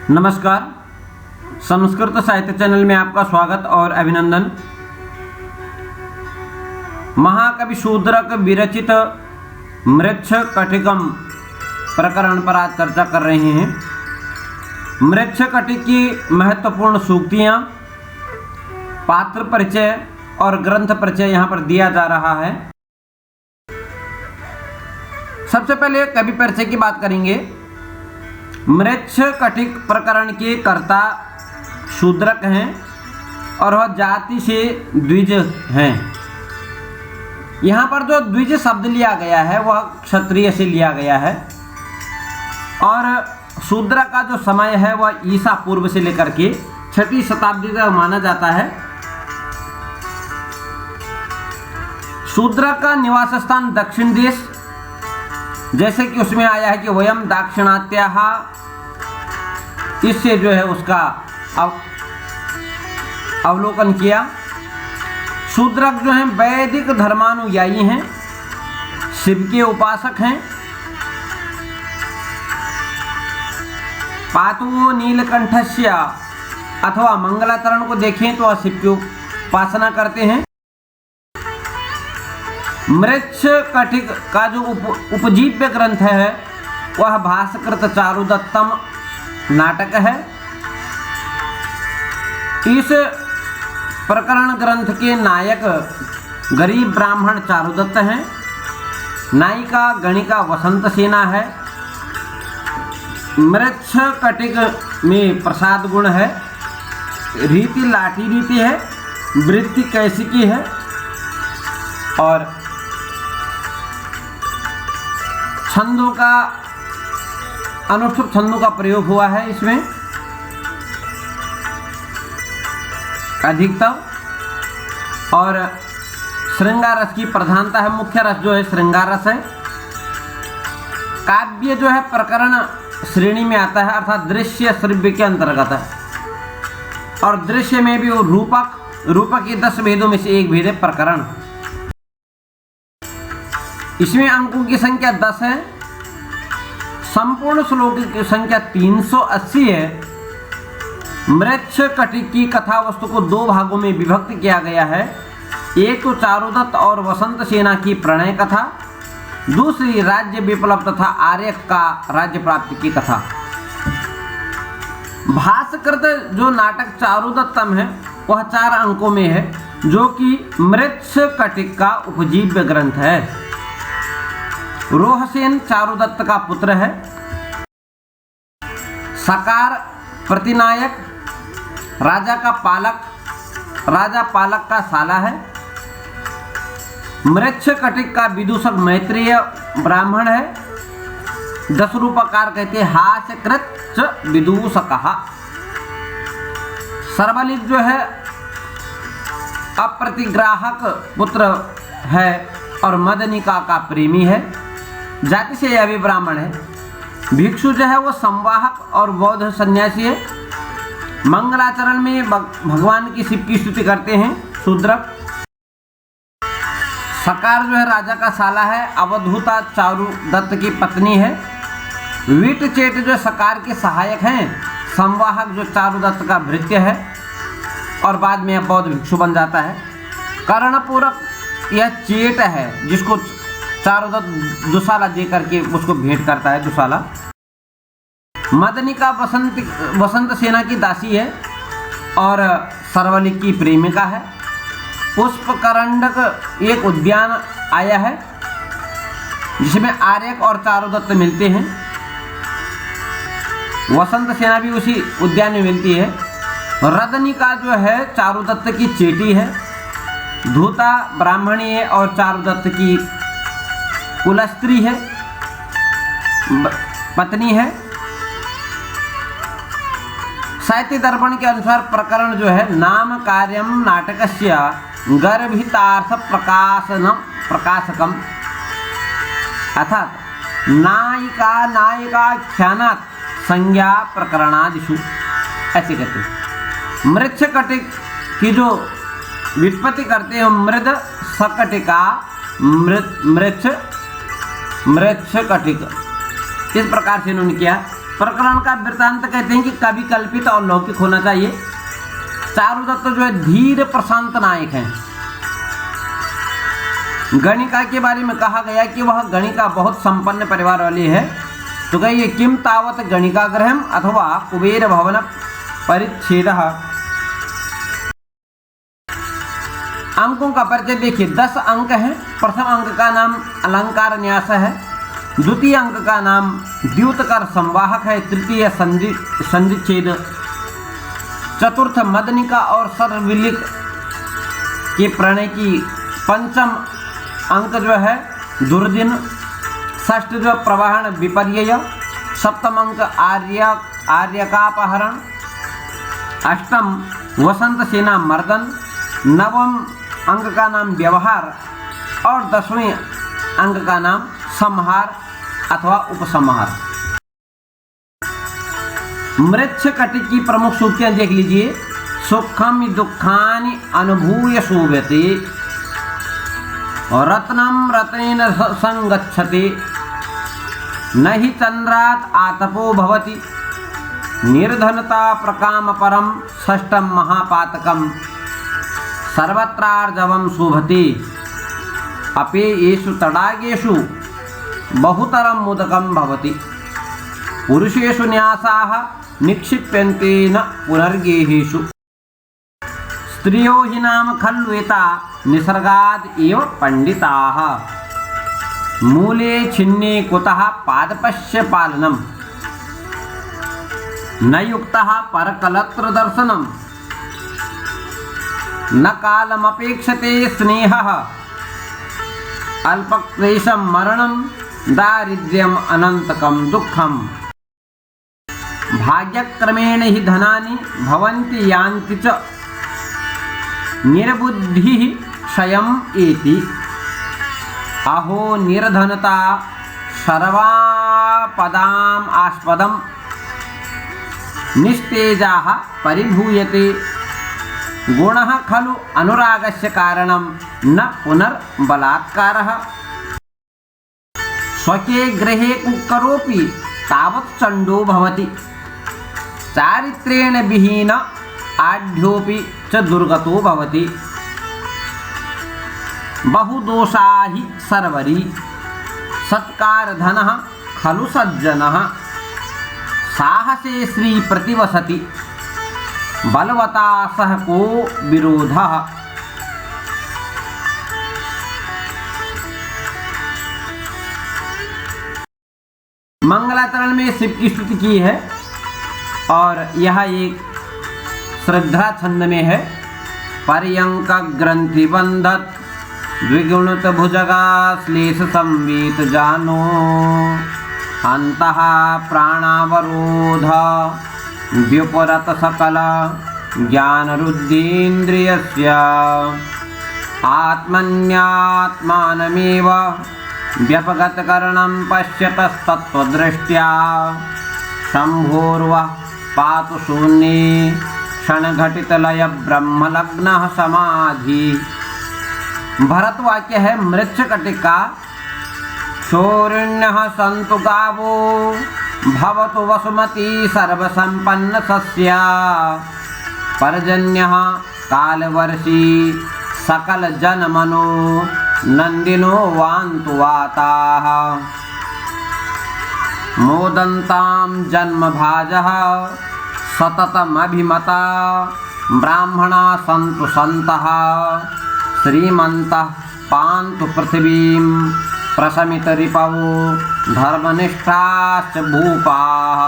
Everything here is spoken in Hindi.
नमस्कार। संस्कृत साहित्य चैनल में आपका स्वागत और अभिनंदन। महाकवि शूद्रक विरचित मृच्छकटिकम प्रकरण पर आज चर्चा कर रहे हैं। मृच्छकटिक की महत्वपूर्ण सूक्तियाँ, पात्र परिचय और ग्रंथ परिचय यहाँ पर दिया जा रहा है। सबसे पहले कवि परिचय की बात करेंगे। मृच्छकटिक प्रकरण के कर्ता शूद्रक हैं और वह जाति से द्विज हैं। यहाँ पर जो द्विज शब्द लिया गया है वह क्षत्रिय से लिया गया है और शूद्र का जो समय है वह ईसा पूर्व से लेकर के 6वीं शताब्दी तक माना जाता है। शूद्र का निवास स्थान दक्षिण देश, जैसे कि उसमें आया है कि वयम दाक्षिणात्याः, इससे जो है उसका अवलोकन किया। शूद्रक जो हैं वैदिक धर्मानुयायी हैं, शिव के उपासक हैं। पातुओ नीलकंठस्य अथवा मंगलाचरण को देखें तो शिव की उपासना करते हैं। मृच्छकटिक का जो उपजीव्य ग्रंथ है वह भास्कृत चारुदत्तम नाटक है। इस प्रकरण ग्रंथ के नायक गरीब ब्राह्मण चारुदत्त हैं। नायिका गणिका वसंत सेना है। मृच्छकटिक में प्रसाद गुण है। रीति लाठी रीति है। वृत्ति कैसिकी है और छंदों का अनुष्ठुप छंदों का प्रयोग हुआ है इसमें अधिकतम, और श्रृंगार रस की प्रधानता है। मुख्य रस जो है श्रृंगार रस है। काव्य जो है प्रकरण श्रेणी में आता है, अर्थात दृश्य श्रव्य के अंतर्गत है। और दृश्य में भी वो रूपक के 10 भेदों में से एक भेद है प्रकरण। इसमें अंकों की संख्या 10 है। संपूर्ण श्लोक की संख्या 380 है। मृच्छकटिक की कथा वस्तु को 2 भागों में विभक्त किया गया है। एक तो चारुदत्त और वसंत सेना की प्रणय कथा, दूसरी राज्य विप्लव तथा आर्यक का राज्य प्राप्ति की कथा। भास्कृत जो नाटक चारुदत्तम है वह 4 अंकों में है, जो कि मृच्छकटिक का उपजीव्य ग्रंथ है। रोहसेन चारुदत्त का पुत्र है। सकार प्रतिनायक राजा का पालक, राजा पालक का साला है। मृच्छकटिक का विदूषक मैत्रेय ब्राह्मण है। दशरूपकार कहते हैं हास्यकृत च विदूषकः। सर्वलिक जो है अप्रतिग्राहक पुत्र है और मदनिका का प्रेमी है। जाति से यह भी ब्राह्मण है। भिक्षु जो है वो संवाहक और बौद्ध सन्यासी है। मंगलाचरण में भगवान की शिव की स्तुति करते हैं शूद्रक। सकार जो है राजा का साला है। अवधूता चारुदत्त की पत्नी है। विटचेट जो सकार के सहायक हैं। संवाहक जो चारुदत्त का भृत्य है और बाद में यह बौद्ध भिक्षु बन जाता है। कर्णपूरक यह चेट है जिसको चारुदत्त दुशाला दे करके उसको भेंट करता है, दुशाला। मदनिका वसंत सेना की दासी है और सर्वलिक की प्रेमिका है। पुष्पकरंडक एक उद्यान आया है जिसमें आर्यक और चारुदत्त मिलते हैं। वसंत सेना भी उसी उद्यान में मिलती है। रदनिका जो है चारुदत्त की चेटी है। धूता ब्राह्मणी है और चारुदत्त की कुलस्त्री है, पत्नी है। साहित्य दर्पण के अनुसार प्रकरण जो है नाम कार्यम नाटकस्य गर्भितार्थ प्रकाशकम, अर्थात नायिकाख्यानात् संज्ञा प्रकरणादिषु, ऐसे कहते हैं। मृच्छकटिक की जो व्युत्पत्ति करते हैं मृद सकटिका मृच्छकटिक, इस प्रकार से इन्होंने किया। प्रकरण का वृत्तांत कहते हैं कि कवि कल्पित और लौकिक होना चाहिए। चारुदत्त जो है धीर प्रशांत नायक हैं। गणिका के बारे में कहा गया कि वह गणिका बहुत संपन्न परिवार वाली है। तो कहिए किम तावत गणिका गृहम अथवा कुबेर भवन परिच्छेदः। अंकों का परिचय देखिए, 10 अंक हैं। प्रथम अंक का नाम अलंकार न्यास है, द्वितीय अंक का नाम द्युतकर संवाहक है, तृतीय संधिच्छेद, चतुर्थ मदनिका और सर्वविलिक के प्रणय की, पंचम अंक जो है दुर्दिन, षष्ठ जो प्रवाहन विपर्यय, सप्तम अंक आर्यकापहरण, अष्टम वसंत सेना मर्दन, नवम अंक का नाम व्यवहार और 10वें अंक का नाम संहार अथवा उपसंहार। मृच्छ कटिक की प्रमुख सूक्तियां देख लीजिए। सुखम दुखानि अनुभूय शोभते, रत्नम रत्नेन संगच्छति, नहि चंद्रात् आतपो भवति, निर्धनता प्रकाम परम, षष्ठम महापातकम, सर्वत्रार्जवं शोभते, अपेयेषु तडागेषु बहुतरं मुदकं भवति, पुरुषेषु न्यासाः निक्षिप्यन्ते न पुनर्गेहेषु, स्त्रियो हि नाम खल्वेता निसर्गाद् एव पंडिताः, मूले छिन्ने कुतः पादपस्य पालनम्, न युक्तः परकलत्र दर्शनम्, न कालमपेक्षते स्नेहः, अल्पक्लेशं मरणं, दारिद्र्यम् अनन्तकं दुःखम्, भाग्यक्रमेण हि धनानि भवन्ति यान्ति च, निर्बुद्धिः क्षयम् एति, अहो निर्धनता सर्वापदाम् आस्पदम्, निस्तेजाः परिभूयते, गुणः खलु अनुरागस्य कारणं, न पुनर्बलात्कारः, स्वके गृहे कुक्करोऽपि तावत् चण्डो भवति, चारित्र्येण विहीन आढ्योऽपि च दुर्गतो भवति, बहुदोषा हि सर्वरी, सत्कारधनः खलु सज्जनः, साहसे श्री प्रतिवसति, बलवता सह को विरोधः। मंगलाचरण में शिव की स्तुति की है और यह एक श्रद्धा छंद में है। पर्यंक ग्रंथि बंधत द्विगुणित भुजगा श्लेष संवीत जानो, अंतः प्राणावरोध व्युपरत सकल ज्ञान रुद्धीन्द्रियस्य, आत्मन्यात्मानमेव व्यपगतकरणं पश्यतस्तत्त्वदृष्ट्या, शंभोर्वः पातु शून्ये क्षणघटितलय ब्रह्मलग्नः समाधि। भरत वाक्य है मृच्छकटिक का। शोरिण्यः सन्तु गावो भवतु वसुमती सर्वसंपन्न सस्या, पर्जन्यः कालवर्षी सकल जनमनो नंदिनो वान्तु वाताः, मोदन्तां जन्मभाजः सततमभिमता, ब्राह्मणा सन्तु सन्तः श्रीमन्तः पान्तु पृथिवीं, प्रशमित रिपवो धर्मनिष्ठाश्च भूपाः।